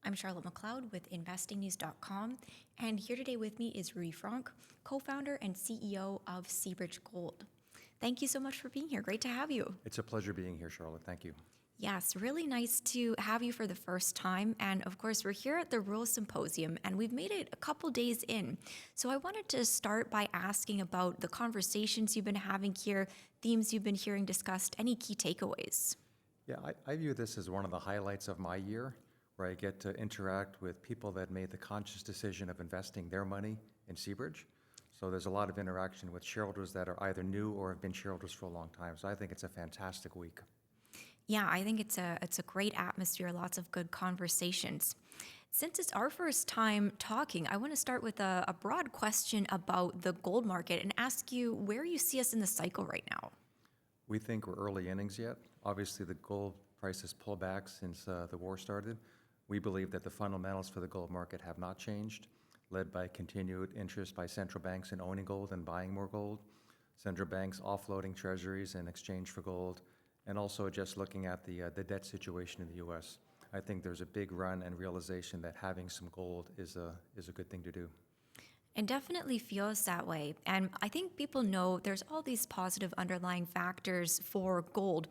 I'm Charlotte McLeod with investingnews.com, and here today with me is Rudi Fronk, co-founder and CEO of Seabridge Gold. Thank you so much for being here. Great to have you. It's a pleasure being here, Charlotte. Thank you. Yes, really nice to have you for the first time. And of course, we're here at the Rural Symposium, and we've made it a couple days in. So I wanted to start by asking about the conversations you've been having here, themes you've been hearing discussed, any key takeaways? Yeah, I view this as one of the highlights of my year, where I get to interact with people that made the conscious decision of investing their money in Seabridge. So there's a lot of interaction with shareholders that are either new or have been shareholders for a long time. So I think it's a fantastic week. Yeah, I think it's a great atmosphere, lots of good conversations. Since it's our first time talking, I want to start with a broad question about the gold market and ask you where you see us in the cycle right now. We think we're early innings yet. Obviously, the gold price has pulled back since the war started. We believe that the fundamentals for the gold market have not changed, led by continued interest by central banks in owning gold and buying more gold, central banks offloading treasuries in exchange for gold, and also just looking at the debt situation in the U.S. I think there's a big run and realization that having some gold is a good thing to do. It definitely feels that way. And I think people know there's all these positive underlying factors for gold,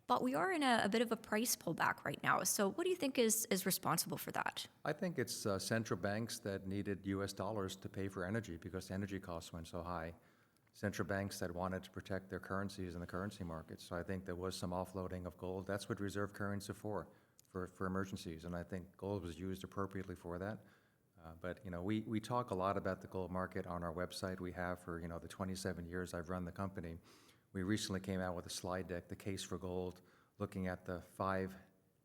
but we are in a bit of a price pullback right now. So what do you think is responsible for that? I think it's central banks that needed U.S. dollars to pay for energy because energy costs went so high. Central banks that wanted to protect their currencies in the currency markets. So I think there was some offloading of gold. That's what reserve currency for emergencies. And I think gold was used appropriately for that. But we talk a lot about the gold market on our website. We have for the 27 years I've run the company. We recently came out with a slide deck, The Case for Gold, looking at the 5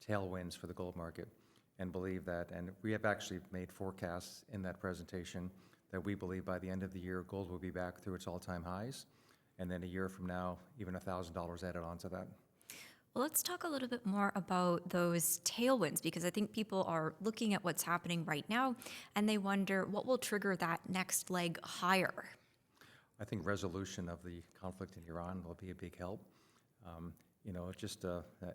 tailwinds for the gold market, and believe that. And we have actually made forecasts in that presentation that we believe by the end of the year, gold will be back through its all-time highs, and then a year from now, even $1,000 added onto that. Well, let's talk a little bit more about those tailwinds, because I think people are looking at what's happening right now and they wonder what will trigger that next leg higher. I think resolution of the conflict in Iran will be a big help. Just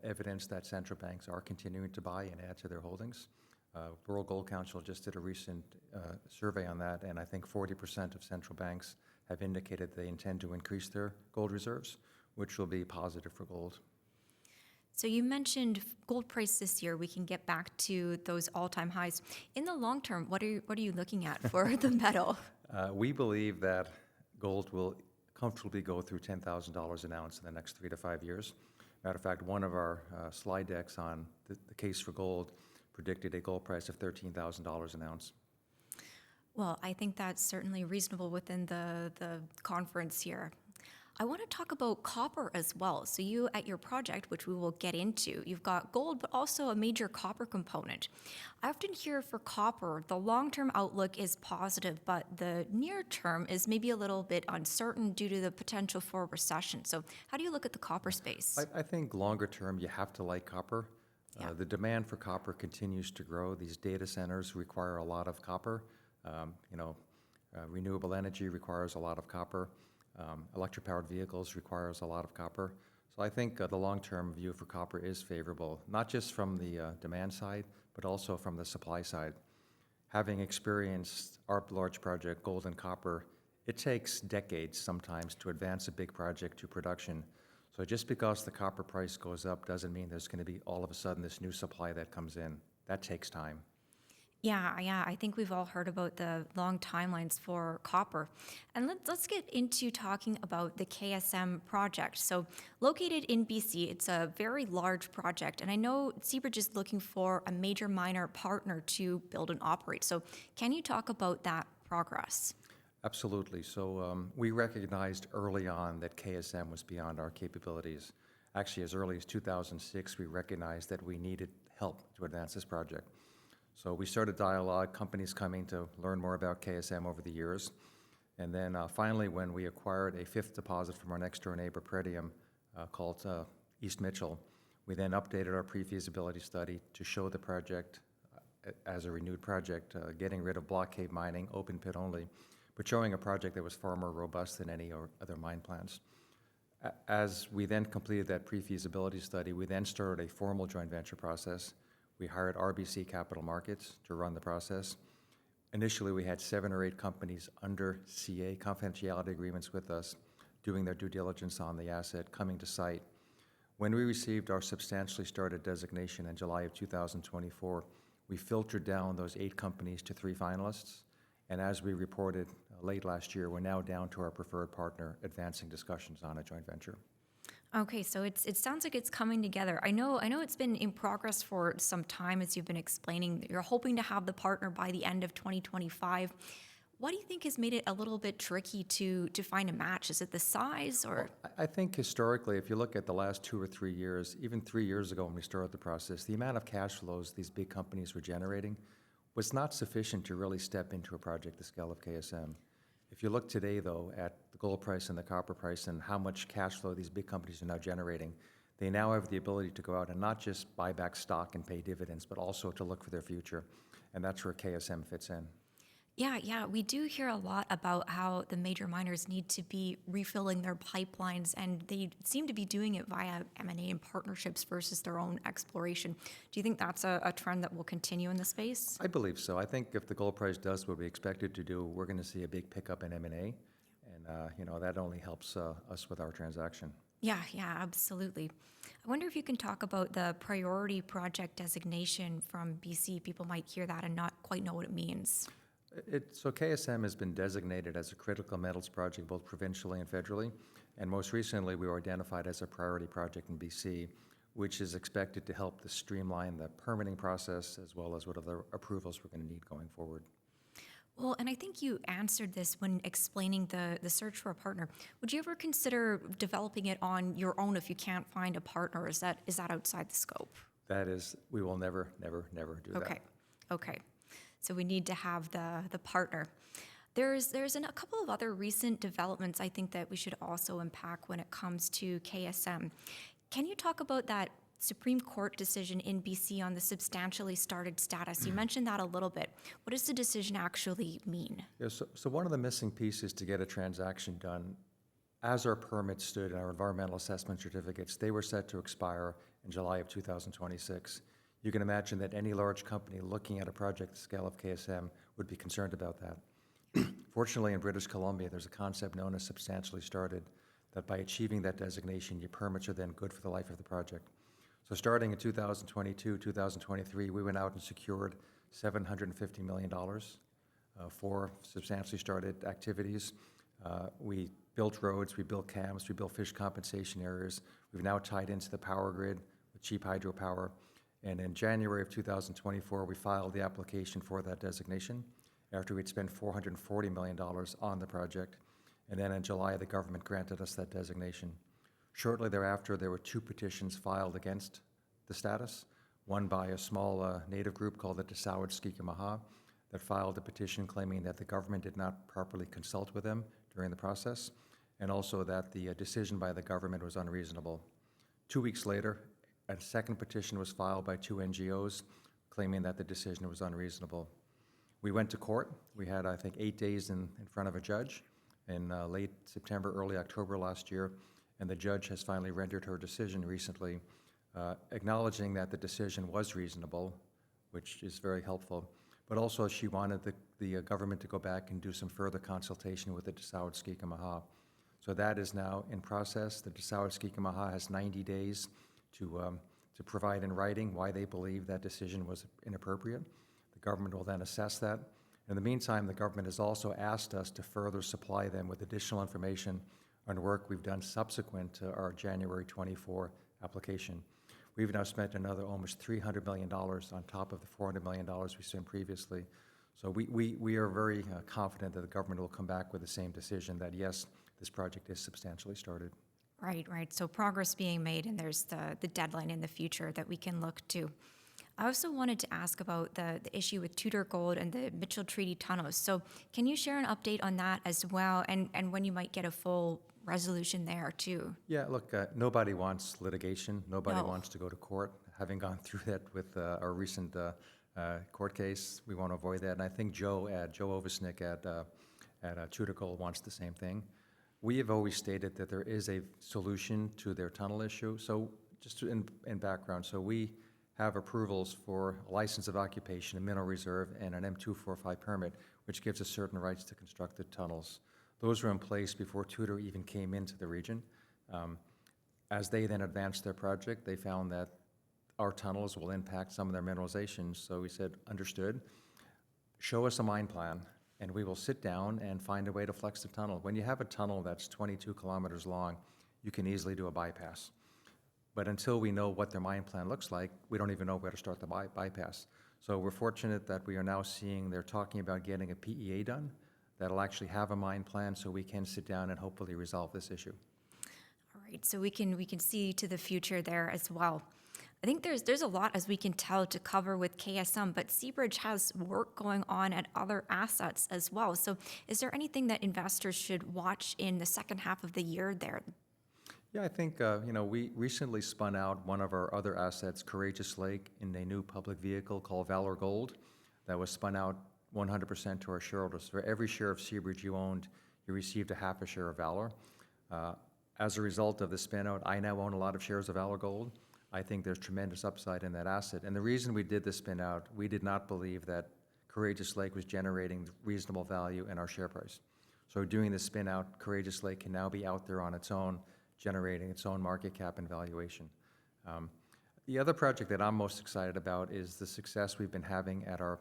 evidence that central banks are continuing to buy and add to their holdings. World Gold Council just did a recent survey on that, and I think 40% of central banks have indicated they intend to increase their gold reserves, which will be positive for gold. So you mentioned gold price this year. We can get back to those all-time highs. In the long term, what are you looking at for the metal? We believe that gold will comfortably go through $10,000 an ounce in the next 3 to 5 years. Matter of fact, one of our slide decks on the case for gold predicted a gold price of $13,000 an ounce. Well, I think that's certainly reasonable within the conference here. I want to talk about copper as well. So you, at your project, which we will get into, you've got gold, but also a major copper component. I often hear for copper, the long-term outlook is positive, but the near term is maybe a little bit uncertain due to the potential for a recession. So how do you look at the copper space? I think longer term, you have to like copper. Yeah. The demand for copper continues to grow. These data centers require a lot of copper. Renewable energy requires a lot of copper. Electric-powered vehicles requires a lot of copper. So I think the long-term view for copper is favorable, not just from the demand side, but also from the supply side. Having experienced our large project, gold and copper, it takes decades sometimes to advance a big project to production. So just because the copper price goes up doesn't mean there's going to be all of a sudden this new supply that comes in. That takes time. Yeah, I think we've all heard about the long timelines for copper. And let's get into talking about the KSM project. So located in BC, it's a very large project, and I know Seabridge is looking for a major miner partner to build and operate. So can you talk about that progress? Absolutely. So we recognized early on that KSM was beyond our capabilities. Actually, as early as 2006, we recognized that we needed help to advance this project. So we started dialogue, companies coming to learn more about KSM over the years. And then finally, when we acquired a 5th deposit from our next-door neighbor, Pretium, called East Mitchell, we then updated our pre-feasibility study to show the project as a renewed project, getting rid of block cave mining, open pit only, but showing a project that was far more robust than any other mine plans. As we then completed that pre-feasibility study, we then started a formal joint venture process. We hired RBC Capital Markets to run the process. Initially, we had 7 or 8 companies under CA, confidentiality agreements with us, doing their due diligence on the asset, coming to site. When we received our substantially started designation in July of 2024, we filtered down those 8 companies to 3 finalists. And as we reported late last year, we're now down to our preferred partner, advancing discussions on a joint venture. Okay, so it sounds like it's coming together. I know it's been in progress for some time, as you've been explaining. You're hoping to have the partner by the end of 2025. What do you think has made it a little bit tricky to find a match? Is it the size or? Well, I think historically, if you look at the last 2 or 3 years, even 3 years ago when we started the process, the amount of cash flows these big companies were generating was not sufficient to really step into a project the scale of KSM. If you look today, though, at the gold price and the copper price and how much cash flow these big companies are now generating, they now have the ability to go out and not just buy back stock and pay dividends, but also to look for their future. And that's where KSM fits in. Yeah, we do hear a lot about how the major miners need to be refilling their pipelines, and they seem to be doing it via M&A and partnerships versus their own exploration. Do you think that's a trend that will continue in the space? I believe so. I think if the gold price does what we expect it to do, we're going to see a big pickup in M&A, and that only helps us with our transaction. Yeah, absolutely. I wonder if you can talk about the priority project designation from BC. People might hear that and not quite know what it means. So KSM has been designated as a critical metals project both provincially and federally, and most recently we were identified as a priority project in BC, which is expected to help to streamline the permitting process as well as what other approvals we're going to need going forward. Well, and I think you answered this when explaining the search for a partner. Would you ever consider developing it on your own if you can't find a partner? Is that outside the scope? That is, we will never do that. Okay. So we need to have the partner. There's a couple of other recent developments I think that we should also unpack when it comes to KSM. Can you talk about that Supreme Court decision in BC on the substantially started status? You mentioned that a little bit. What does the decision actually mean? Yeah, so one of the missing pieces to get a transaction done, as our permits stood and our environmental assessment certificates, they were set to expire in July of 2026. You can imagine that any large company looking at a project the scale of KSM would be concerned about that. Fortunately, in British Columbia, there's a concept known as substantially started, that by achieving that designation, your permits are then good for the life of the project. So starting in 2022, 2023, we went out and secured $750 million for substantially started activities. We built roads, we built camps, we built fish compensation areas. We've now tied into the power grid with cheap hydropower. And in January of 2024, we filed the application for that designation after we'd spent $440 million on the project. And then in July, the government granted us that designation. Shortly thereafter, there were 2 petitions filed against the status, one by a small native group called the Tsawwats'kikimah'a that filed a petition claiming that the government did not properly consult with them during the process, and also that the decision by the government was unreasonable. 2 weeks later, a second petition was filed by 2 NGOs claiming that the decision was unreasonable. We went to court. We had, I think, 8 days in front of a judge in late September, early October last year, and the judge has finally rendered her decision recently, acknowledging that the decision was reasonable, which is very helpful, but also she wanted the government to go back and do some further consultation with the Tsawwats'kikimah'a. So that is now in process. The Tsawwats'kikimah'a has 90 days to provide in writing why they believe that decision was inappropriate. The government will then assess that. In the meantime, the government has also asked us to further supply them with additional information on work we've done subsequent to our January 24 application. We've now spent another almost $300 million on top of the $400 million we spent previously. So we are very confident that the government will come back with the same decision that, yes, this project is substantially started. Right. So progress being made, and there's the deadline in the future that we can look to. I also wanted to ask about the issue with Tudor Gold and the Mitchell Treaty tunnels. So can you share an update on that as well, and when you might get a full resolution there too? Yeah, look, nobody wants litigation. Nobody No. wants to go to court. Having gone through that with our recent court case, we want to avoid that. And I think Joe Ovesnick at Tudor Gold wants the same thing. We have always stated that there is a solution to their tunnel issue. So just in background, so we have approvals for a license of occupation, a mineral reserve, and an M245 permit, which gives us certain rights to construct the tunnels. Those were in place before Tudor even came into the region. As they then advanced their project, they found that our tunnels will impact some of their mineralization. So we said, understood, show us a mine plan, and we will sit down and find a way to flex the tunnel. When you have a tunnel that's 22 kilometers long, you can easily do a bypass. But until we know what their mine plan looks like, we don't even know where to start the bypass. So we're fortunate that we are now seeing they're talking about getting a PEA done that'll actually have a mine plan so we can sit down and hopefully resolve this issue. All right, so we can see to the future there as well. I think there's a lot, as we can tell, to cover with KSM, but Seabridge has work going on at other assets as well. So is there anything that investors should watch in the second half of the year there? Yeah, I think, we recently spun out one of our other assets, Courageous Lake, in a new public vehicle called Valor Gold that was spun out 100% to our shareholders. For every share of Seabridge you owned, you received a half a share of Valor. As a result of the spin out, I now own a lot of shares of Valor Gold. I think there's tremendous upside in that asset. And the reason we did the spin out, we did not believe that Courageous Lake was generating reasonable value in our share price. So doing the spin out, Courageous Lake can now be out there on its own, generating its own market cap and valuation. The other project that I'm most excited about is the success we've been having at our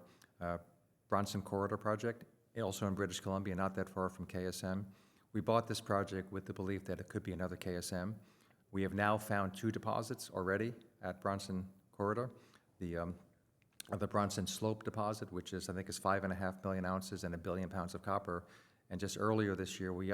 Bronson Corridor project, also in British Columbia, not that far from KSM. We bought this project with the belief that it could be another KSM. We have now found 2 deposits already at Bronson Corridor. The Bronson Slope deposit, which is, I think, is 5.5 million ounces and 1 billion pounds of copper. And just earlier this year, we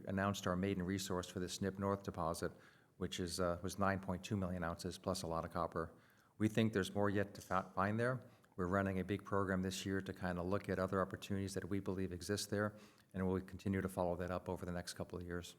announced our maiden resource for the Snip North deposit, which was 9.2 million ounces plus a lot of copper. We think there's more yet to find there. We're running a big program this year to kind of look at other opportunities that we believe exist there, and we'll continue to follow that up over the next couple of years.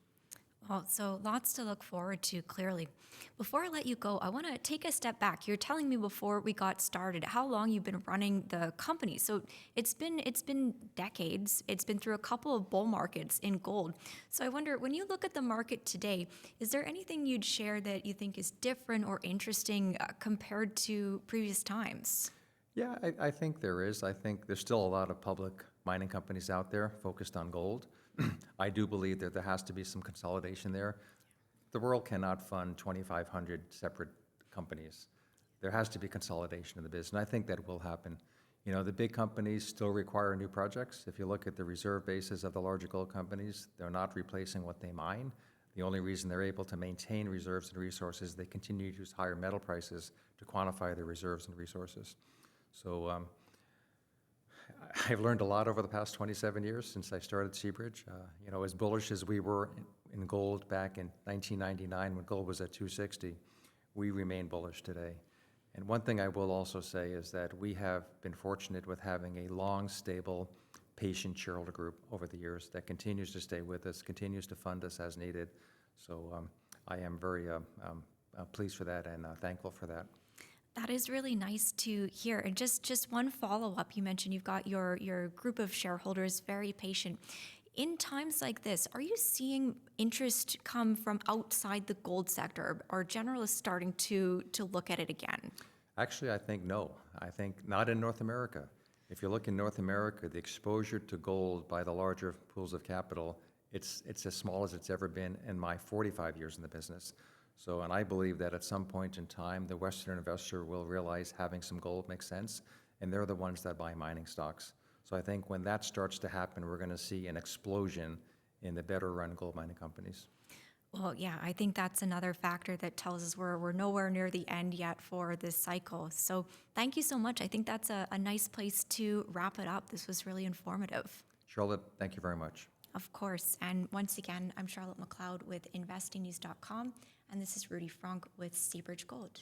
Well, so lots to look forward to, clearly. Before I let you go, I want to take a step back. You're telling me before we got started how long you've been running the company. So it's been decades. It's been through a couple of bull markets in gold. So I wonder, when you look at the market today, is there anything you'd share that you think is different or interesting compared to previous times? Yeah, I think there is. I think there's still a lot of public mining companies out there focused on gold. I do believe that there has to be some consolidation there. The world cannot fund 2,500 separate companies. There has to be consolidation in the business, and I think that will happen. You know, the big companies still require new projects. If you look at the reserve bases of the larger gold companies, they're not replacing what they mine. The only reason they're able to maintain reserves and resources, they continue to use higher metal prices to quantify their reserves and resources. So I've learned a lot over the past 27 years since I started Seabridge. As bullish as we were in gold back in 1999 when gold was at 260, we remain bullish today. And one thing I will also say is that we have been fortunate with having a long, stable, patient shareholder group over the years that continues to stay with us, continues to fund us as needed. So I am very pleased for that and thankful for that. That is really nice to hear. And just one follow-up, you mentioned you've got your group of shareholders very patient. In times like this, are you seeing interest come from outside the gold sector? Are generalists starting to look at it again? Actually, I think no. I think not in North America. If you look in North America, the exposure to gold by the larger pools of capital, it's as small as it's ever been in my 45 years in the business. So, and I believe that at some point in time, the Western investor will realize having some gold makes sense, and they're the ones that buy mining stocks. So I think when that starts to happen, we're going to see an explosion in the better run gold mining companies. Well, yeah, I think that's another factor that tells us we're nowhere near the end yet for this cycle. So thank you so much. I think that's a nice place to wrap it up. This was really informative. Charlotte, thank you very much. Of course. And once again, I'm Charlotte McLeod with investingnews.com, and this is Rudi Fronk with Seabridge Gold.